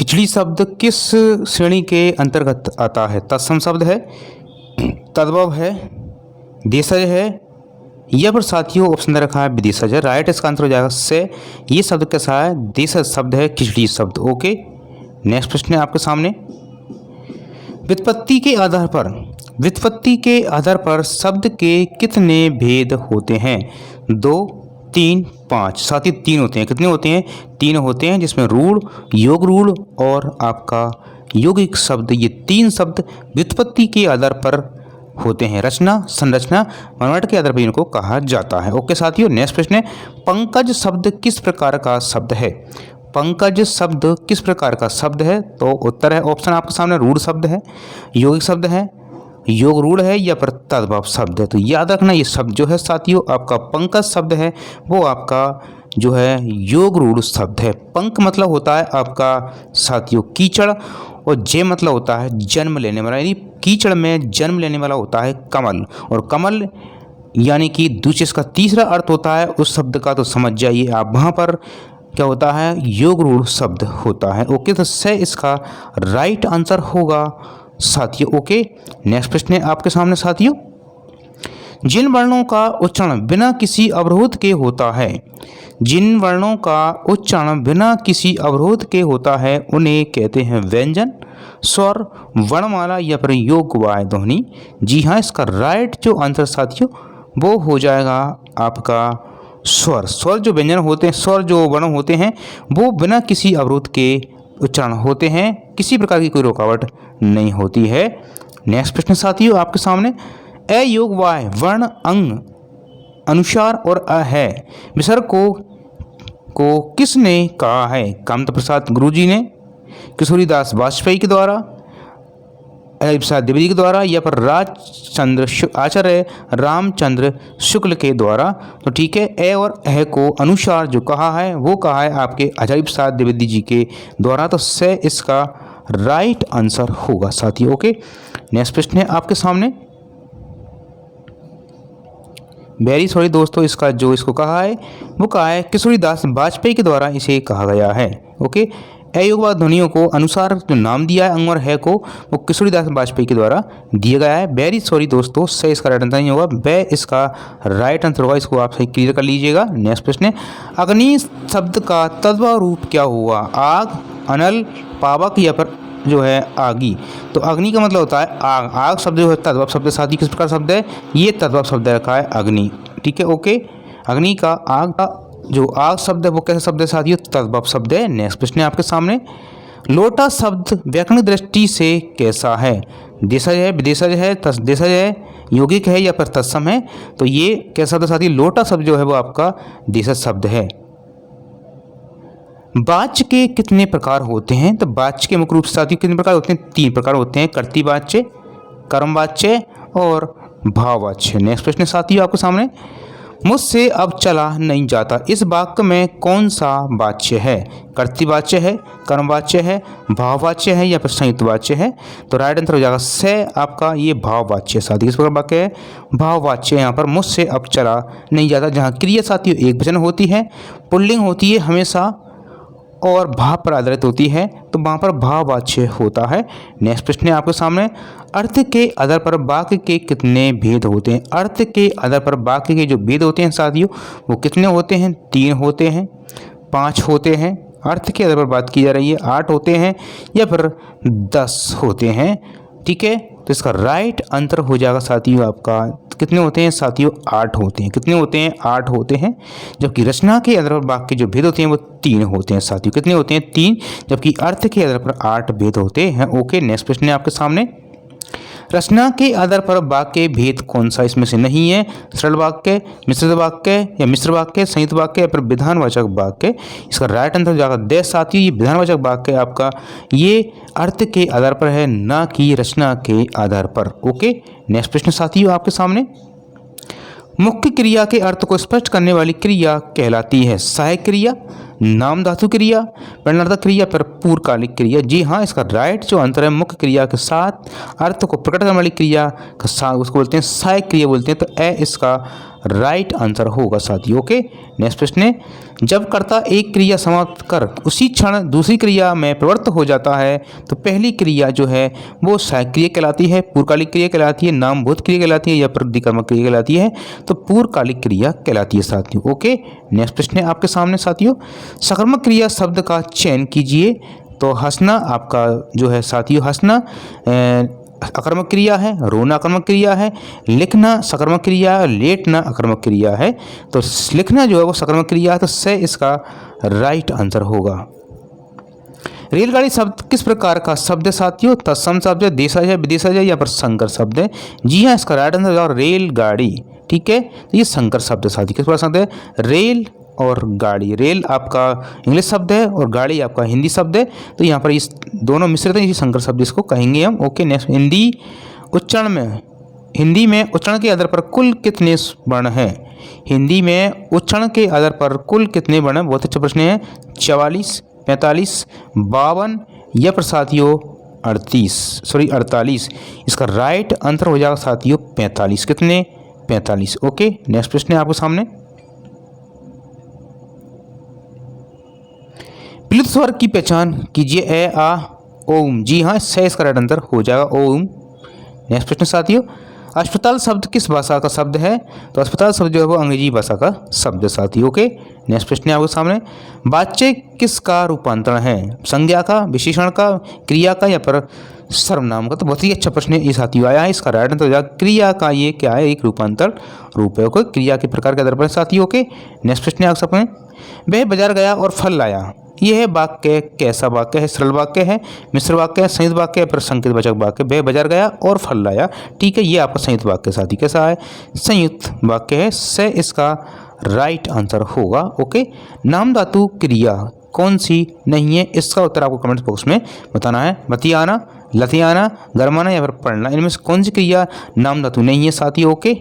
खिचड़ी शब्द किस श्रेणी के अंतर्गत आता है? तत्सम शब्द है, तद्भव है, देशज है, या फिर साथियों ऑप्शन दे रखा है विदेशज है। राइट इसका आंसर हो जाएगा से। ये शब्द कैसा है? देशज शब्द है, खिचड़ी शब्द। ओके, नेक्स्ट प्रश्न है आपके सामने। व्युत्पत्ति के आधार पर शब्द के कितने भेद होते हैं? 2, 3, 5। साथ ही 3 होते हैं। कितने होते हैं? 3 होते हैं, जिसमें रूढ़, योग रूढ़ और आपका यौगिक शब्द, ये 3 शब्द व्युत्पत्ति के आधार पर होते हैं। रचना, संरचना, बनावट के आधार पर इनको कहा जाता है। ओके साथियों, नेक्स्ट प्रश्न है। पंकज शब्द किस प्रकार का शब्द है? पंकज शब्द किस प्रकार का शब्द है? तो उत्तर है ऑप्शन आपके सामने, रूढ़ शब्द है, यौगिक शब्द है, योग रूढ़ है, या फिर तद्भव शब्द है। तो याद रखना ये शब्द जो है साथियों आपका पंकज शब्द है, वो आपका जो है योग रूढ़ शब्द है। पंक मतलब होता है आपका साथियों कीचड़, और जे मतलब होता है जन्म लेने वाला, यानी कीचड़ में जन्म लेने वाला होता है कमल, और कमल यानी कि दूसरे इसका तीसरा अर्थ होता है उस शब्द का, तो समझ जाइए आप वहाँ पर क्या होता है, योग रूढ़ शब्द होता है। ओके, तो से इसका राइट आंसर होगा साथियों। ओके, नेक्स्ट प्रश्न है आपके सामने साथियों। जिन वर्णों का उच्चारण बिना किसी अवरोध के होता है, जिन वर्णों का उच्चारण बिना किसी अवरोध के होता है, उन्हें कहते हैं व्यंजन, स्वर, वर्णमाला, या फिर योगवाय ध्वनि। जी हाँ, इसका राइट जो आंसर साथियों वो हो जाएगा आपका स्वर। स्वर जो व्यंजन होते हैं, स्वर जो वर्ण होते हैं, वो बिना किसी अवरोध के उच्चारण होते हैं, किसी प्रकार की कोई रुकावट नहीं होती है। नेक्स्ट प्रश्न साथियों आपके सामने। अ योग वाय वर्ण अंग अनुसार और अ है विसर्ग को किसने कहा है? कामत प्रसाद गुरुजी ने, किशोरीदास वाजपेयी के द्वारा, अजय प्रसाद द्विवेदी के द्वारा, या फिर आचार्य रामचंद्र शुक्ल के द्वारा। तो ठीक है, ए और अह को अनुसार जो कहा है वो कहा है आपके आचार्य प्रसाद द्विवेदी जी के द्वारा, तो से इसका राइट आंसर होगा साथियों। ओके, नेक्स्ट प्रश्न है आपके सामने। वेरी सॉरी दोस्तों, इसका जो इसको कहा है वो कहा है किशोरीदास वाजपेयी के द्वारा इसे कहा गया है। ओके, अयोगवाद ध्वनियों को अनुसार जो नाम दिया है अंग और है को, वो किशोरीदास वाजपेयी के द्वारा दिया गया है। वेरी सॉरी दोस्तों, से इसका राइट आंसर नहीं होगा, वे इसका राइट आंसर होगा। इसको आप सही क्लियर कर लीजिएगा। नेक्स्ट प्रश्न है। अग्नि शब्द का तद्भव रूप क्या हुआ? आग, अनल, पावक, या फिर जो है आगी। तो अग्नि का मतलब होता है आग। आग शब्द जो है तद्भव शब्द साथ ही किस प्रकार शब्द है? ये तद्भव शब्द रखा है अग्नि। ठीक है, ओके, अग्नि का आग का जो आग शब्द है वो कैसे शब्द है साथियों? तद्भव शब्द है। नेक्स्ट प्रश्न है आपके सामने। लोटा शब्द व्याकरणिक दृष्टि से कैसा है? देशज है, विदेशज है, देशज है, यौगिक है, या फिर तत्सम है? तो ये कैसा शब्द साथियों? लोटा शब्द जो है वो आपका देशज शब्द है। वाच्य के कितने प्रकार होते हैं? तो वाच्य के मुख्य रूप से साथियों कितने प्रकार होते हैं? 3 प्रकार होते हैं, कर्तृवाच्य, कर्मवाच्य और भाववाच्य। नेक्स्ट प्रश्न साथियों आपके सामने। मुझसे अब चला नहीं जाता, इस वाक्य में कौन सा वाच्य है? कर्तृवाच्य है, कर्मवाच्य है, भाववाच्य है, या फिर संयुक्त वाच्य है? तो राइट आंसर हो जाएगा से आपका ये भाववाच्य साथियों। इस प्रकार वाक्य है भाववाच्य। यहाँ पर मुझसे अब चला नहीं जाता, जहाँ क्रिया साथियों एक वचन होती है, पुल्लिंग होती है हमेशा, और भाव पर आधारित होती है, तो वहाँ पर भाववाच्य होता है। नेक्स्ट प्रश्न है आपके सामने। अर्थ के आधार पर वाक्य के कितने भेद होते हैं? अर्थ के आधार पर वाक्य के जो भेद होते हैं साथियों वो कितने होते हैं? 3 होते हैं, 5 होते हैं। अर्थ के आधार पर बात की जा रही है, 8 होते हैं, या फिर 10 होते हैं। ठीक है, तो इसका राइट आंसर हो जाएगा साथियों आपका कितने होते हैं साथियों? 8 होते हैं। कितने होते हैं? 8 होते हैं। जबकि रचना के आधार पर वाक्य के जो भेद होते हैं वो 3 होते हैं साथियों। कितने होते हैं? 3। जबकि अर्थ के आधार पर 8 भेद होते हैं। ओके, नेक्स्ट प्रश्न है आपके सामने। रचना के आधार पर वाक्य भेद कौन सा इसमें से नहीं है? सरल वाक्य, मिश्रित वाक्य, या मिश्र वाक्य, संयुक्त वाक्य, या फिर विधानवाचक वाक्य? इसका राइट आंसर जाएगा दे साथियों, ये विधानवाचक वाक्य आपका ये अर्थ के आधार पर है, ना कि रचना के आधार पर। ओके, नेक्स्ट प्रश्न साथियों आपके सामने। मुख्य क्रिया के अर्थ को स्पष्ट करने वाली क्रिया कहलाती है सहायक क्रिया, नाम धातु क्रिया, परिणार्थक क्रिया पर पूर्वकालिक क्रिया। जी हाँ, इसका राइट जो अंतर है मुख्य क्रिया के साथ अर्थ को प्रकट करने वाली क्रिया का साथ उसको बोलते हैं सहायक क्रिया बोलते हैं। तो ए इसका राइट आंसर होगा साथियों। ओके, नेक्स्ट प्रश्न है, जब कर्ता एक क्रिया समाप्त कर उसी क्षण दूसरी क्रिया में प्रवृत्त हो जाता है तो पहली क्रिया जो है वो सहायक क्रिया कहलाती है, पूर्वकालिक क्रिया कहलाती है, नामभूत क्रिया कहलाती है या प्रतिकर्मक क्रिया कहलाती है। तो पूर्वकालिक क्रिया कहलाती है साथियों। ओके, नेक्स्ट प्रश्न है आपके सामने साथियों, सकर्मक क्रिया शब्द का चयन कीजिए। तो हंसना आपका जो है साथियों, हंसना अकर्मक क्रिया है, रोना अकर्मक क्रिया है, लिखना सकर्मक क्रिया, लेटना अकर्मक क्रिया है। तो लिखना जो है वो सकर्मक क्रिया है, तो से इसका राइट आंसर होगा। रेलगाड़ी शब्द किस प्रकार का शब्द है साथियों? तत्सम शब्द है, देशज है, विदेशज है या पर संकर शब्द है? जी हाँ, इसका राइट आंसर होगा रेलगाड़ी। ठीक है, तो ये संकर शब्द है साथियों। किस प्रकार शब्द है? रेल और गाड़ी। रेल आपका इंग्लिश शब्द है और गाड़ी आपका हिंदी शब्द है। तो यहाँ पर इस दोनों मिश्रित हैं, इसी संकर शब्द इसको कहेंगे हम। ओके, नेक्स्ट, हिंदी में उच्चारण के आधार पर कुल कितने वर्ण हैं? हिंदी में उच्चारण के आधार पर कुल कितने वर्ण हैं? बहुत अच्छा प्रश्न है। 44, 45, 52 या पर साथियों 48। इसका राइट आंसर हो जाएगा साथियों 45। कितने? 45। ओके, नेक्स्ट प्रश्न है आपके सामने, प्लुत स्वर की पहचान कीजिए। ए, आ, ओम। जी हाँ, से इसका राइट आंसर हो जाएगा ओम। नेक्स्ट प्रश्न साथियों, अस्पताल शब्द किस भाषा का शब्द है? तो अस्पताल शब्द जो है वो अंग्रेजी भाषा का शब्द है साथियों। ओके, नेक्स्ट प्रश्न है आपके सामने, वाच्य किसका रूपांतरण है? संज्ञा का, विशेषण का, क्रिया का या पर सर्वनाम का? तो बहुत ही अच्छा प्रश्न है ये साथियों आया है। इसका राइट आंसर हो जाएगा क्रिया का। ये क्या है? एक रूपांतर रूप है। ओके, क्रिया के प्रकार के आधार पर साथियों। ओके, नेक्स्ट प्रश्न है आपके सामने, वह बाजार गया और फल लाया। यह वाक्य कैसा वाक्य है? सरल वाक्य है, मिश्र वाक्य है, संयुक्त वाक्य है, पर संकेतवाचक वाक्य। वह बाजार गया और फल लाया। ठीक है, ये आपका संयुक्त वाक्य साथी कैसा है? संयुक्त वाक्य है। से इसका राइट आंसर होगा। ओके, नाम धातु क्रिया कौन सी नहीं है? इसका उत्तर आपको कमेंट बॉक्स में बताना है। बतियाना, लतियाना, गरमाना या फिर पढ़ना, इनमें से कौन सी क्रिया नाम धातु नहीं है साथी? ओके।